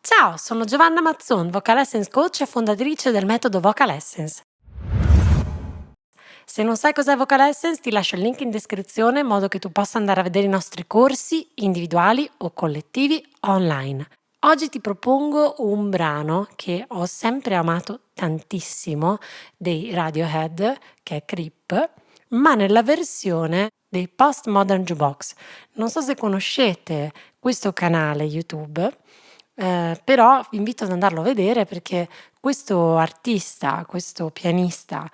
Ciao, sono Giovanna Mazzon, Vocal Essence Coach e fondatrice del metodo Vocal Essence. Se non sai cos'è Vocal Essence, ti lascio il link in descrizione in modo che tu possa andare a vedere i nostri corsi individuali o collettivi online. Oggi ti propongo un brano che ho sempre amato tantissimo dei Radiohead, che è Creep, ma nella versione dei Postmodern Jukebox. Non so se conoscete questo canale YouTube, però vi invito ad andarlo a vedere perché questo artista, questo pianista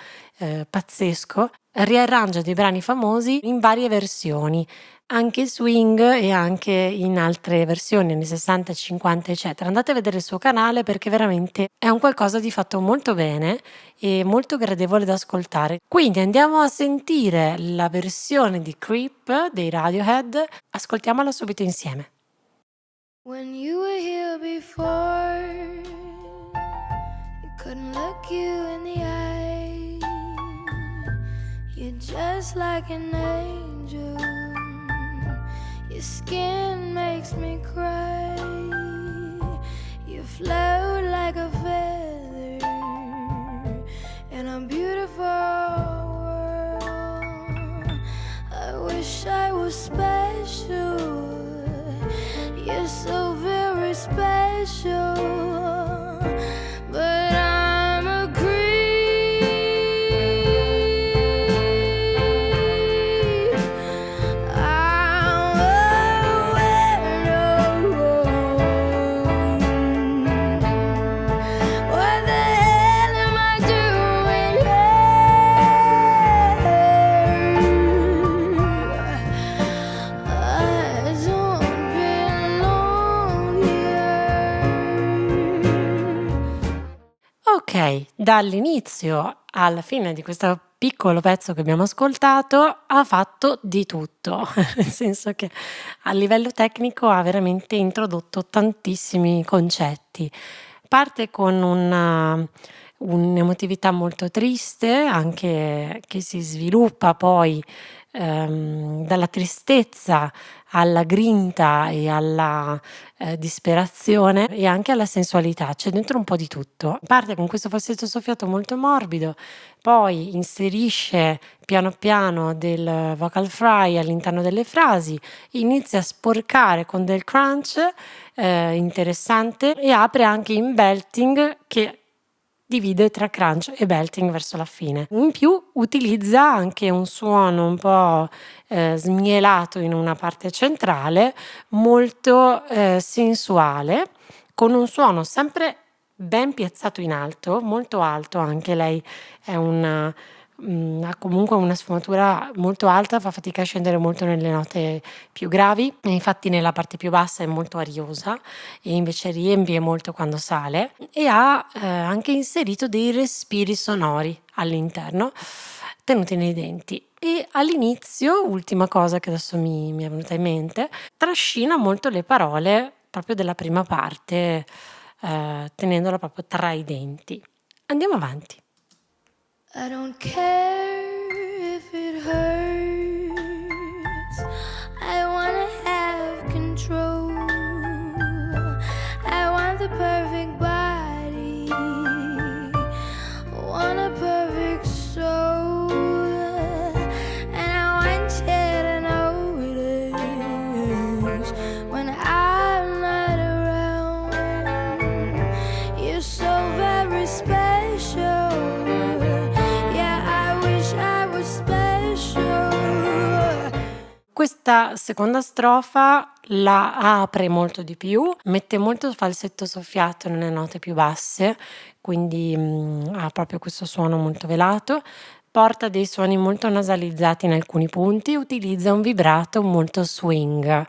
pazzesco, riarrangia dei brani famosi in varie versioni, anche swing e anche in altre versioni, anni 60, 50, eccetera. Andate a vedere il suo canale perché veramente è un qualcosa di fatto molto bene e molto gradevole da ascoltare. Quindi andiamo a sentire la versione di Creep dei Radiohead, ascoltiamola subito insieme. When you were here before, you couldn't look you in the eye. You're just like an angel. Your skin makes me cry. You float like a feather in a beautiful world. I wish I was special. You're so very special, but I'm a creep. I'm a weirdo. What the hell am I doing here? I don't belong here. Ok, dall'inizio alla fine di questo piccolo pezzo che abbiamo ascoltato ha fatto di tutto, nel senso che a livello tecnico ha veramente introdotto tantissimi concetti. Parte con un'emotività molto triste, anche che si sviluppa poi dalla tristezza alla grinta e alla disperazione e anche alla sensualità. C'è dentro un po' di tutto. Parte con questo falsetto soffiato molto morbido, poi inserisce piano piano del vocal fry all'interno delle frasi, inizia a sporcare con del crunch interessante e apre anche in belting che divide tra crunch e belting verso la fine. In più utilizza anche un suono un po' smielato in una parte centrale, molto sensuale, con un suono sempre ben piazzato in alto, molto alto anche lei è ha comunque una sfumatura molto alta, fa fatica a scendere molto nelle note più gravi, e infatti nella parte più bassa è molto ariosa e invece riempie molto quando sale, e ha anche inserito dei respiri sonori all'interno tenuti nei denti. E all'inizio, ultima cosa che adesso mi è venuta in mente, trascina molto le parole proprio della prima parte, tenendola proprio tra i denti. Andiamo avanti. I don't care if it hurts. I wanna have control. I want the perfect body. Want a perfect soul. And I want you to notice when I'm not around. You're so very special. Questa seconda strofa la apre molto di più, mette molto falsetto soffiato nelle note più basse, quindi ha proprio questo suono molto velato, porta dei suoni molto nasalizzati in alcuni punti, utilizza un vibrato molto swing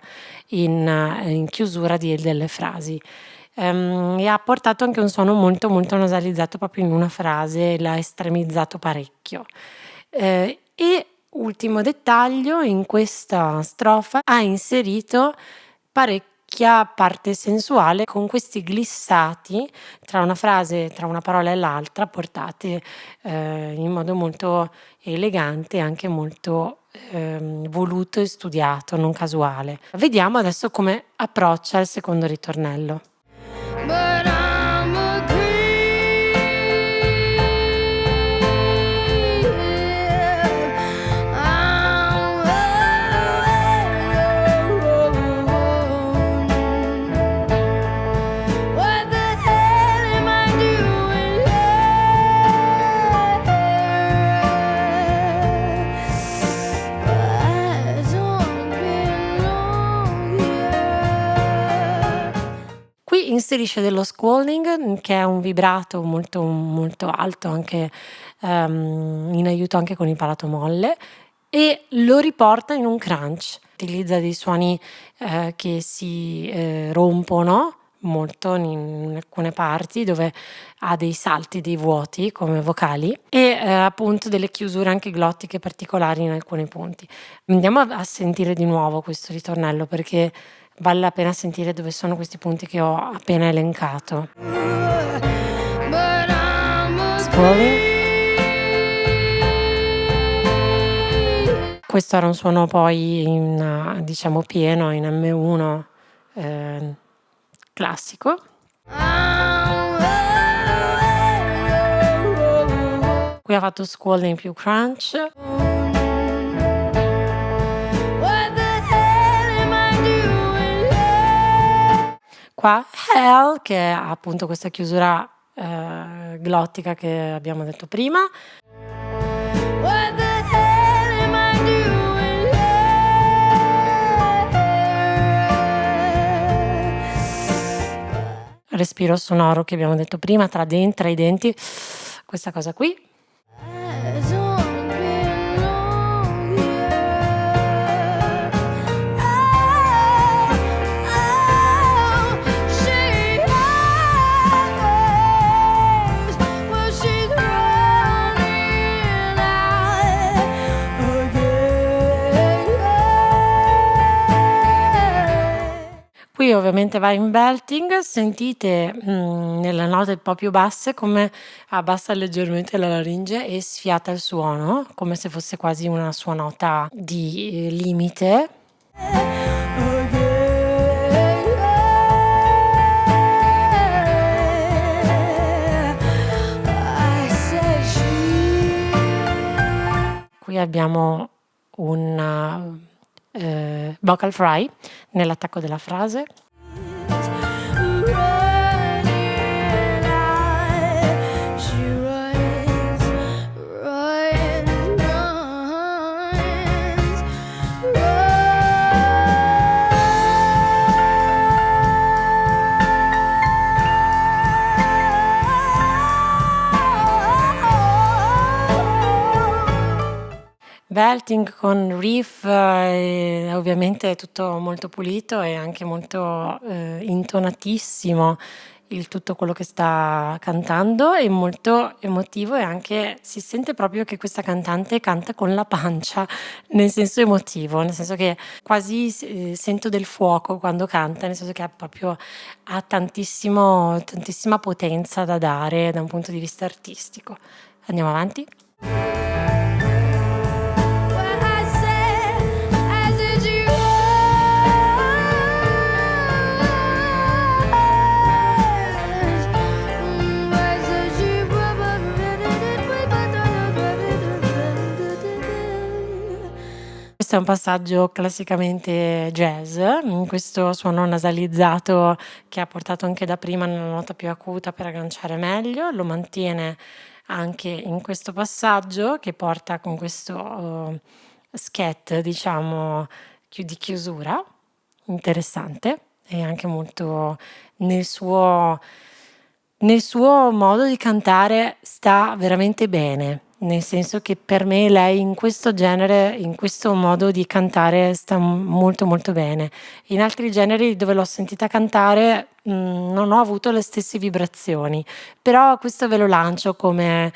in chiusura delle frasi. E ha portato anche un suono molto molto nasalizzato proprio in una frase, l'ha estremizzato parecchio. E ultimo dettaglio, in questa strofa ha inserito parecchia parte sensuale con questi glissati tra una frase, tra una parola e l'altra, portate in modo molto elegante e anche molto voluto e studiato, non casuale. Vediamo adesso come approccia il secondo ritornello. But Poi inserisce dello squalling, che è un vibrato molto, molto alto, anche in aiuto anche con il palato molle, e lo riporta in un crunch. Utilizza dei suoni che si rompono molto in alcune parti, dove ha dei salti, dei vuoti come vocali, e appunto delle chiusure anche glottiche particolari in alcuni punti. Andiamo a sentire di nuovo questo ritornello, perché vale la pena sentire dove sono questi punti che ho appena elencato. But I'm Scrolling. Questo era un suono poi in diciamo pieno, in M1 classico. Qui ha fatto squalling più crunch. What the hell am I doing here? Qua hell, che ha appunto questa chiusura glottica che abbiamo detto prima. What the hell am I doing here? Respiro sonoro che abbiamo detto prima, tra i denti, questa cosa qui. Has all been wrong here. She hides. Well, she's running out again. Qui ovviamente va in belting, sentite nelle note un po' più basse come abbassa leggermente la laringe e sfiata il suono, come se fosse quasi una sua nota di limite. I said she. Qui abbiamo un vocal fry nell'attacco della frase. Belting con riff, ovviamente è tutto molto pulito e anche molto intonatissimo tutto quello che sta cantando, è molto emotivo e anche si sente proprio che questa cantante canta con la pancia, nel senso emotivo, nel senso che quasi sento del fuoco quando canta, nel senso che ha tantissima potenza da dare da un punto di vista artistico. Andiamo avanti. Questo è un passaggio classicamente jazz, questo suono nasalizzato che ha portato anche da prima nella nota più acuta per agganciare meglio, lo mantiene anche in questo passaggio che porta con questo scat, diciamo, di chiusura, interessante e anche molto nel suo modo di cantare sta veramente bene. Nel senso che per me lei in questo genere, in questo modo di cantare sta molto molto bene. In altri generi dove l'ho sentita cantare non ho avuto le stesse vibrazioni, però questo ve lo lancio come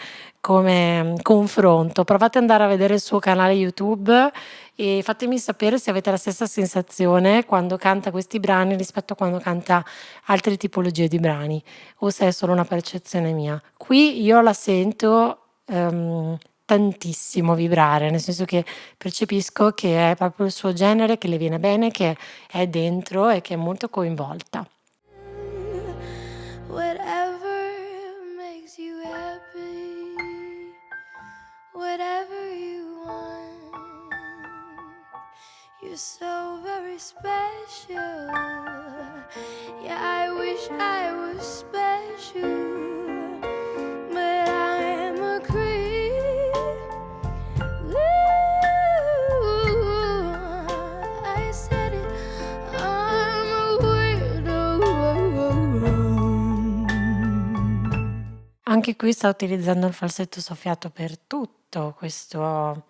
confronto. Provate ad andare a vedere il suo canale YouTube e fatemi sapere se avete la stessa sensazione quando canta questi brani rispetto a quando canta altre tipologie di brani, o se è solo una percezione mia. Qui io la sento tantissimo vibrare, nel senso che percepisco che è proprio il suo genere, che le viene bene, che è dentro e che è molto coinvolta. Whatever makes you happy, whatever you want, you're so very special. Yeah, I wish I was special. But I'm a creep. Ooh, I said it. I'm a weirdo. Anche qui sta utilizzando il falsetto soffiato per tutto questo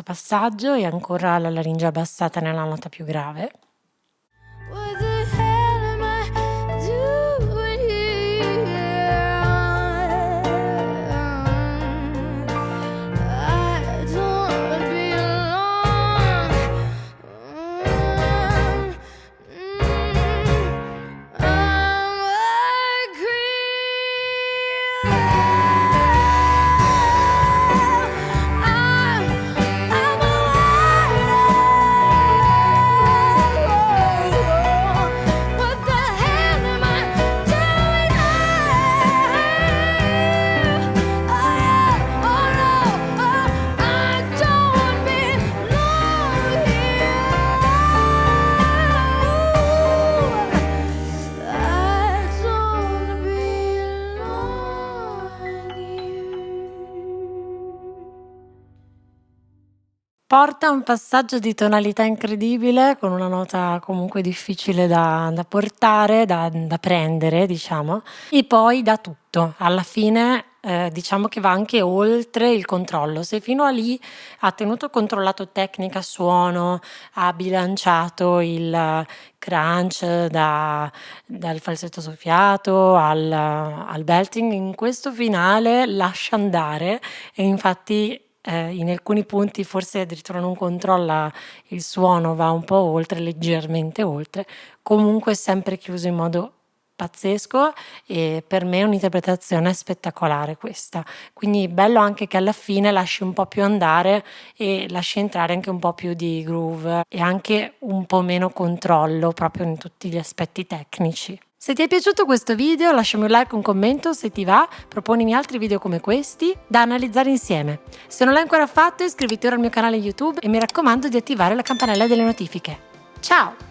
passaggio e ancora la laringe abbassata nella nota più grave. What the hell am I doing here? I don't belong. I'm a creep. I'm a what the hell am I doing here? Oh yeah, oh no, oh, I don't belong here. I don't belong here. Porta un passaggio di tonalità incredibile, con una nota comunque difficile da portare, da prendere, diciamo, e poi dà tutto. Alla fine, diciamo che va anche oltre il controllo. Se fino a lì ha tenuto controllato tecnica, suono, ha bilanciato il crunch dal falsetto soffiato al belting, in questo finale lascia andare e infatti in alcuni punti forse addirittura non controlla il suono, va un po' oltre, leggermente oltre, comunque sempre chiuso in modo pazzesco e per me è un'interpretazione spettacolare questa. Quindi bello anche che alla fine lasci un po' più andare e lasci entrare anche un po' più di groove e anche un po' meno controllo proprio in tutti gli aspetti tecnici. Se ti è piaciuto questo video lasciami un like, un commento, se ti va proponimi altri video come questi da analizzare insieme. Se non l'hai ancora fatto iscriviti ora al mio canale YouTube e mi raccomando di attivare la campanella delle notifiche. Ciao!